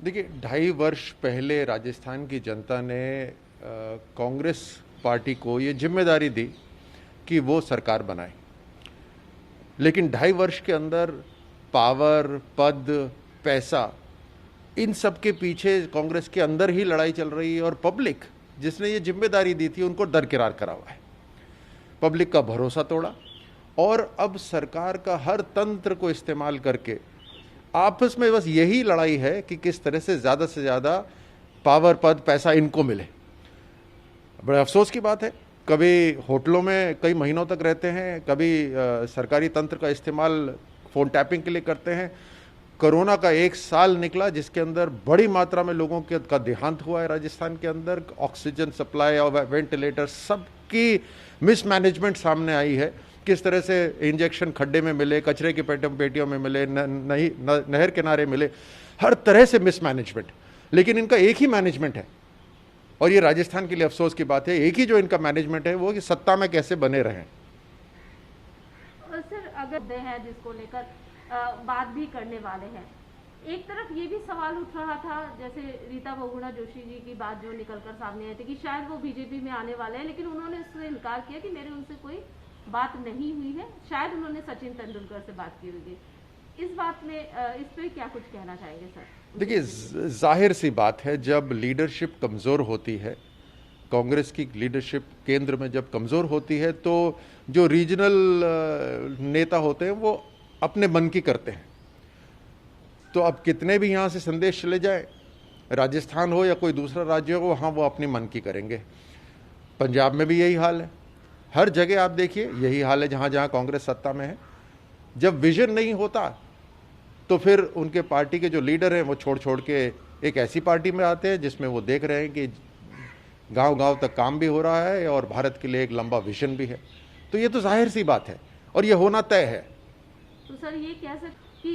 देखिए, 2.5 वर्ष पहले राजस्थान की जनता ने कांग्रेस पार्टी को ये जिम्मेदारी दी कि वो सरकार बनाए। लेकिन 2.5 वर्ष के अंदर पावर, पद, पैसा, इन सब के पीछे कांग्रेस के अंदर ही लड़ाई चल रही है और पब्लिक जिसने ये जिम्मेदारी दी थी उनको दरकिरार करा हुआ है। पब्लिक का भरोसा तोड़ा और अब सरकार का हर तंत्र को इस्तेमाल करके आपस में बस यही लड़ाई है कि किस तरह से ज़्यादा पावर, पद, पैसा इनको मिले। बड़े अफसोस की बात है, कभी होटलों में कई महीनों तक रहते हैं, कभी सरकारी तंत्र का इस्तेमाल फ़ोन टैपिंग के लिए करते हैं। कोरोना का 1 साल निकला जिसके अंदर बड़ी मात्रा में लोगों का देहांत हुआ है राजस्थान के अंदर। ऑक्सीजन सप्लाई और वेंटिलेटर सबकी मिसमैनेजमेंट सामने आई है। किस तरह से इंजेक्शन खड्डे में मिले, कचरे की पेटियों में मिले, नहर किनारे मिले, हर तरह से मिसमैनेजमेंट। लेकिन इनका एक ही मैनेजमेंट है और ये राजस्थान के लिए अफसोस की बात है, एक ही जो इनका मैनेजमेंट है वो कि सत्ता में कैसे बने रहें। सर, अगर है जिसको लेकर बात भी करने वाले हैं, एक तरफ ये भी सवाल उठ रहा था, जैसे रीता बहुगुणा जोशी जी की बात जो निकलकर सामने आई थी कि शायद वो बीजेपी में आने वाले हैं, लेकिन उन्होंने इससे इनकार किया कि मेरे उनसे कोई बात नहीं हुई है। शायद उन्होंने सचिन तेंदुलकर से बात की होगी। इस बात में इस पे क्या कुछ कहना चाहेंगे सर? देखिए, जाहिर सी बात है, जब लीडरशिप कमज़ोर होती है, कांग्रेस की लीडरशिप केंद्र में जब कमज़ोर होती है तो जो रीजनल नेता होते हैं वो अपने मन की करते हैं। तो अब कितने भी यहाँ से संदेश चले जाए, राजस्थान हो या कोई दूसरा राज्य हो, वहाँ वो अपनी मन की करेंगे। पंजाब में भी यही हाल है, हर जगह आप देखिए यही हाल है जहाँ जहाँ कांग्रेस सत्ता में है। जब विजन नहीं होता तो फिर उनके पार्टी के जो लीडर हैं वो छोड़ के एक ऐसी पार्टी में आते हैं जिसमें वो देख रहे हैं कि गांव-गांव तक काम भी हो रहा है और भारत के लिए एक लंबा विजन भी है। तो ये तो जाहिर सी बात है और ये होना तय है। तो सर, ये कह सकते कि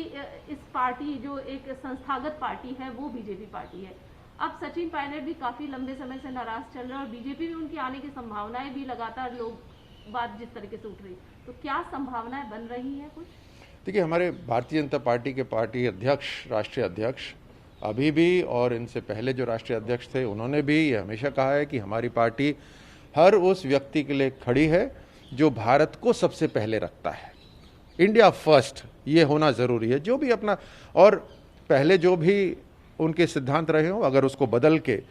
इस पार्टी जो एक संस्थागत पार्टी है वो बीजेपी पार्टी है। अब सचिन पायलट भी काफी लंबे समय से नाराज चल रहे हैं और बीजेपी में उनके आने की संभावनाएं भी लगातार लोग बात जिस तरीके से उठ रही, तो क्या संभावनाएं बन रही है कुछ? देखिए, हमारे भारतीय जनता पार्टी के पार्टी अध्यक्ष, राष्ट्रीय अध्यक्ष अभी भी और इनसे पहले जो राष्ट्रीय अध्यक्ष थे उन्होंने भी ये हमेशा कहा है कि हमारी पार्टी हर उस व्यक्ति के लिए खड़ी है जो भारत को सबसे पहले रखता है। इंडिया फर्स्ट ये होना ज़रूरी है। जो भी अपना और पहले जो भी उनके सिद्धांत रहे हों, अगर उसको बदल के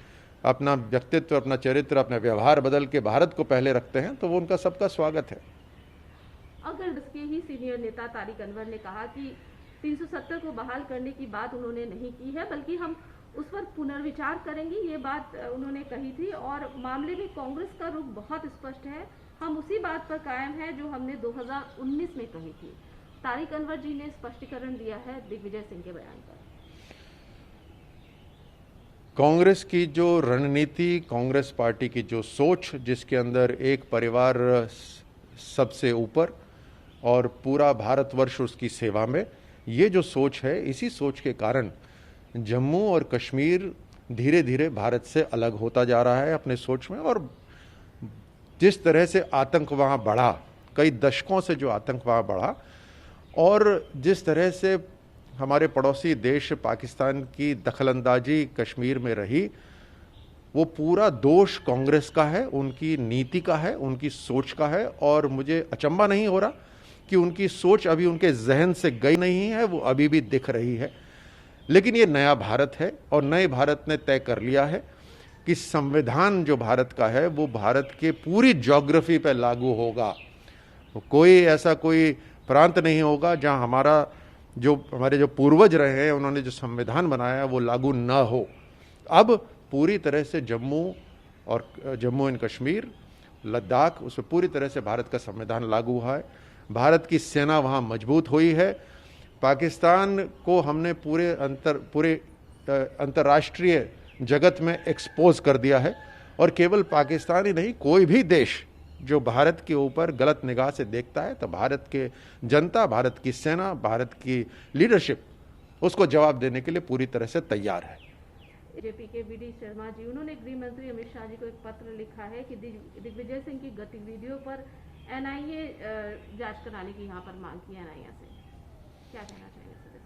अपना व्यक्तित्व, अपना चरित्र, अपना व्यवहार बदल के भारत को पहले रखते हैं तो वो उनका सबका स्वागत है। अगर इसके ही सीनियर नेता तारिक अनवर ने कहा कि 370 को बहाल करने की बात उन्होंने नहीं की है, बल्कि हम उस पर पुनर्विचार करेंगे, ये बात उन्होंने कही थी। और मामले में कांग्रेस का रुख बहुत स्पष्ट है, हम उसी बात पर कायम है जो हमने 2019 में कही थी। तारिक अनवर जी ने स्पष्टीकरण दिया है दिग्विजय सिंह के बयान पर। कांग्रेस की जो रणनीति, कांग्रेस पार्टी की जो सोच, जिसके अंदर एक परिवार सबसे ऊपर और पूरा भारतवर्ष उसकी सेवा में, ये जो सोच है, इसी सोच के कारण जम्मू और कश्मीर धीरे धीरे भारत से अलग होता जा रहा है अपने सोच में। और जिस तरह से आतंक वहाँ बढ़ा, कई दशकों से जो आतंक वहाँ बढ़ा, और जिस तरह से हमारे पड़ोसी देश पाकिस्तान की दखलंदाजी कश्मीर में रही, वो पूरा दोष कांग्रेस का है, उनकी नीति का है, उनकी सोच का है। और मुझे अचंभा नहीं हो रहा कि उनकी सोच अभी उनके जहन से गई नहीं है, वो अभी भी दिख रही है। लेकिन ये नया भारत है और नए भारत ने तय कर लिया है कि संविधान जो भारत का है वो भारत के पूरी ज्योग्राफी पर लागू होगा। कोई ऐसा कोई प्रांत नहीं होगा जहां हमारे जो पूर्वज रहे हैं, उन्होंने जो संविधान बनाया वो लागू न हो। अब पूरी तरह से जम्मू एंड कश्मीर, लद्दाख, उसमें पूरी तरह से भारत का संविधान लागू हुआ है। भारत की सेना वहाँ मजबूत हुई है। पाकिस्तान को हमने पूरे अंतर्राष्ट्रीय जगत में एक्सपोज कर दिया है। और केवल पाकिस्तान ही नहीं, कोई भी देश जो भारत के ऊपर गलत निगाह से देखता है तो भारत के जनता, भारत की सेना, भारत की लीडरशिप उसको जवाब देने के लिए पूरी तरह से तैयार है। बीजेपी के वीडी शर्मा जी, उन्होंने गृह मंत्री अमित शाह जी को एक पत्र लिखा है कि दिग्विजय सिंह की गतिविधियों पर एनआईए जांच कराने की यहाँ पर मांग की एनआईए से। क्या कहना चाहेंगे सर?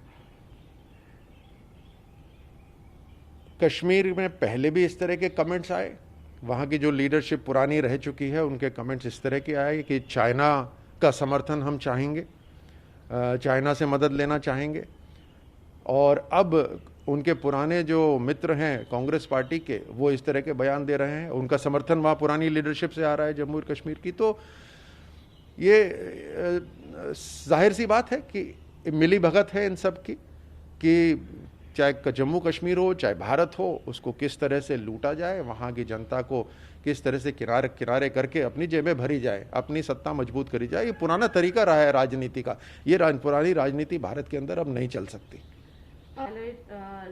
कश्मीर में पहले भी इस तरह के कमेंट्स आए, वहाँ की जो लीडरशिप पुरानी रह चुकी है उनके कमेंट्स इस तरह के आए कि चाइना का समर्थन हम चाहेंगे, चाइना से मदद लेना चाहेंगे। और अब उनके पुराने जो मित्र हैं कांग्रेस पार्टी के, वो इस तरह के बयान दे रहे हैं, उनका समर्थन वहाँ पुरानी लीडरशिप से आ रहा है जम्मू और कश्मीर की। तो ये जाहिर सी बात है कि मिली भगत है इन सब की, कि चाहे जम्मू कश्मीर हो चाहे भारत हो, उसको किस तरह से लूटा जाए, वहाँ की जनता को किस तरह से किनारे किनारे करके अपनी जेबें भरी जाए, अपनी सत्ता मजबूत करी जाए। ये पुराना तरीका रहा है राजनीति का, ये पुरानी राजनीति भारत के अंदर अब नहीं चल सकती।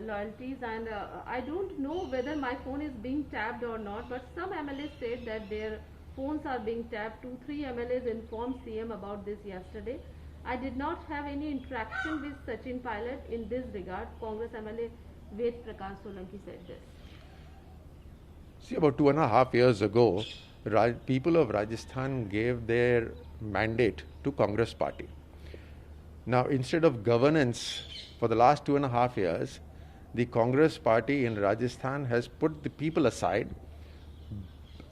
Loyalties and I don't know whether my phone is being tapped or not, but some MLAs said that their phones are being tapped. 2-3 MLAs informed CM about this yesterday. I did not have any interaction with Sachin Pilot in this regard. Congress MLA Ved Prakash Solanki said this. See, about 2.5 years ago, people of Rajasthan gave their mandate to Congress party. Now, instead of governance for the last 2.5 years, the Congress party in Rajasthan has put the people aside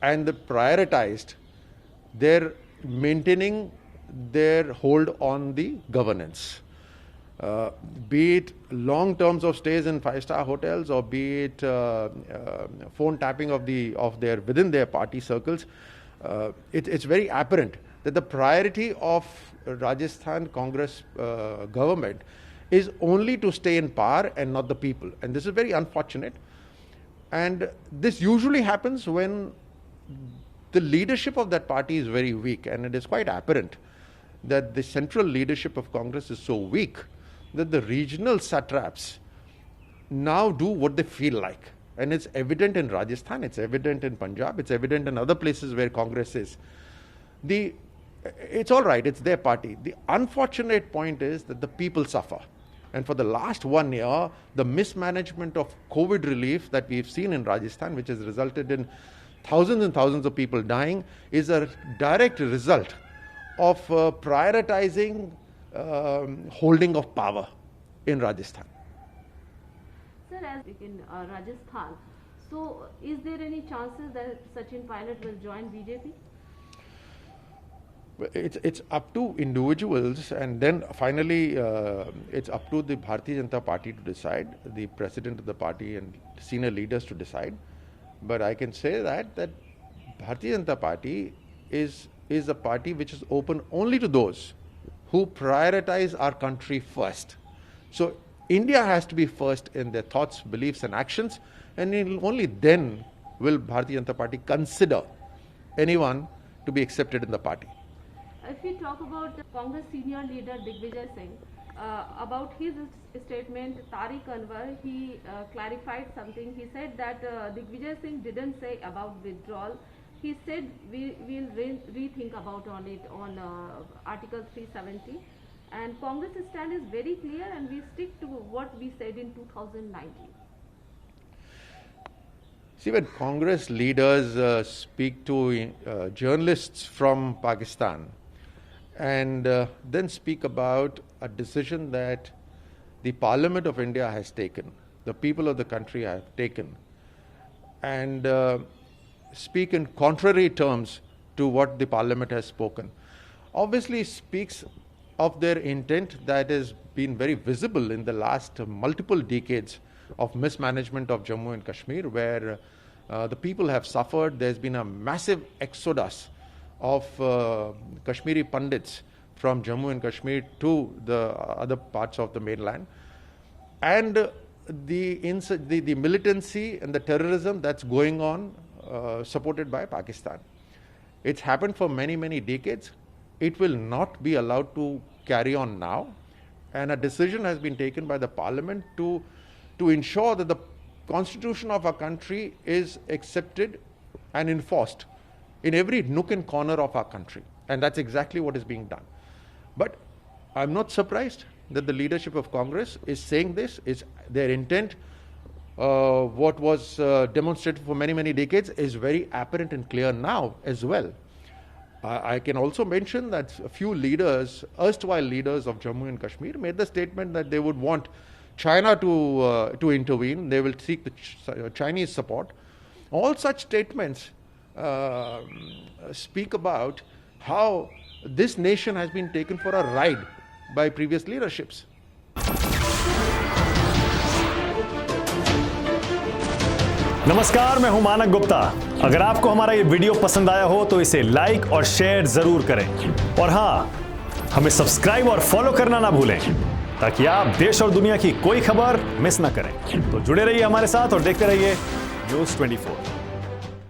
and prioritized their maintaining their hold on the governance. Be it long terms of stays in 5-star hotels, or be it phone tapping of their within their party circles, it's very apparent that the priority of Rajasthan Congress government is only to stay in power and not the people, and this is very unfortunate. And this usually happens when the leadership of that party is very weak, and it is quite apparent that the central leadership of Congress is so weak that the regional satraps now do what they feel like. And it's evident in Rajasthan, it's evident in Punjab, it's evident in other places where Congress is. It's all right, it's their party. The unfortunate point is that the people suffer. And for the last 1 year, the mismanagement of COVID relief that we've seen in Rajasthan, which has resulted in thousands and thousands of people dying, is a direct result of prioritizing holding of power in Rajasthan. Sir, as in Rajasthan, so is there any chances that Sachin Pilot will join BJP? It's up to individuals, and then finally it's up to the Bharatiya Janata Party to decide, the president of the party and senior leaders to decide. But I can say that Bharatiya Janata Party is a party which is open only to those who prioritize our country first. So India has to be first in their thoughts, beliefs and actions, and only then will Bharatiya Janata Party consider anyone to be accepted in the party. If we talk about the Congress senior leader Digvijay Singh, about his statement, Tariq Anwar, he clarified something. He said that Digvijay Singh didn't say about withdrawal. He said we will rethink about on it on Article 370. And Congress stand is very clear, and we stick to what we said in 2019. See, when Congress leaders speak to journalists from Pakistan and then speak about a decision that the Parliament of India has taken, the people of the country have taken, and speak in contrary terms to what the Parliament has spoken, obviously speaks of their intent that has been very visible in the last multiple decades of mismanagement of Jammu and Kashmir, where the people have suffered. There's been a massive exodus of Kashmiri Pandits from Jammu and Kashmir to the other parts of the mainland. And the militancy and the terrorism that's going on, supported by Pakistan. It's happened for many, many decades. It will not be allowed to carry on now. And a decision has been taken by the Parliament to ensure that the Constitution of our country is accepted and enforced in every nook and corner of our country. And that's exactly what is being done. But I'm not surprised that the leadership of Congress is saying this. Is their intent, what was demonstrated for many, many decades, is very apparent and clear now as well. I can also mention that a few leaders, erstwhile leaders of Jammu and Kashmir, made the statement that they would want China to intervene. They will seek the Chinese support. All such statements speak about how this nation has been taken for a ride by previous leaderships. नमस्कार, मैं हूं मानक गुप्ता। अगर आपको हमारा ये video पसंद आया हो तो इसे लाइक और शेयर जरूर करें, और हां, हमें सब्सक्राइब और फॉलो करना ना भूलें ताकि आप देश और दुनिया की कोई खबर मिस ना करें। तो जुड़े रहिए हमारे साथ और देखते रहिए News 24।